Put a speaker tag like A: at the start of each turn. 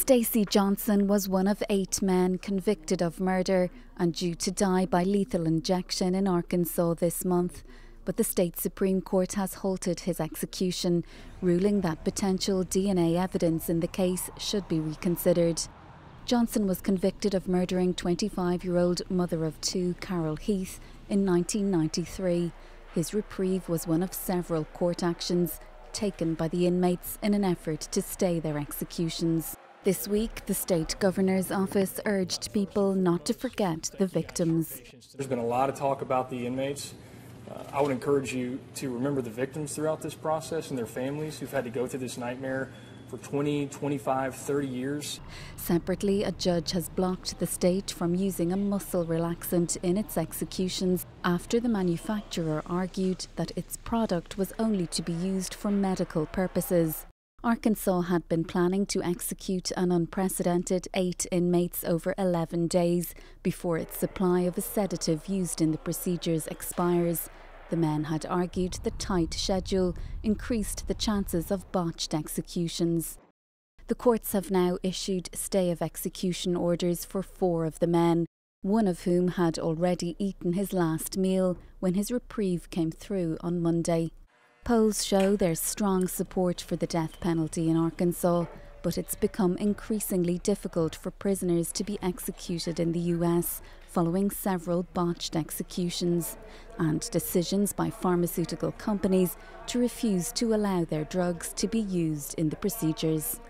A: Stacey Johnson was one of 8 men convicted of murder and due to die by lethal injection in Arkansas this month. But the state Supreme Court has halted his execution, ruling that potential DNA evidence in the case should be reconsidered. Johnson was convicted of murdering 25-year-old mother of 2 Carol Heath in 1993. His reprieve was one of several court actions taken by the inmates in an effort to stay their executions. This week, the state governor's office urged people not to forget the victims.
B: There's been a lot of talk about the inmates. I would encourage you to remember the victims throughout this process and their families who've had to go through this nightmare for 20, 25, 30 years.
A: Separately, a judge has blocked the state from using a muscle relaxant in its executions after the manufacturer argued that its product was only to be used for medical purposes. Arkansas had been planning to execute an unprecedented 8 inmates over 11 days before its supply of a sedative used in the procedures expires. The men had argued the tight schedule increased the chances of botched executions. The courts have now issued stay of execution orders for 4 of the men, one of whom had already eaten his last meal when his reprieve came through on Monday. Polls show there's strong support for the death penalty in Arkansas, but it's become increasingly difficult for prisoners to be executed in the US following several botched executions and decisions by pharmaceutical companies to refuse to allow their drugs to be used in the procedures.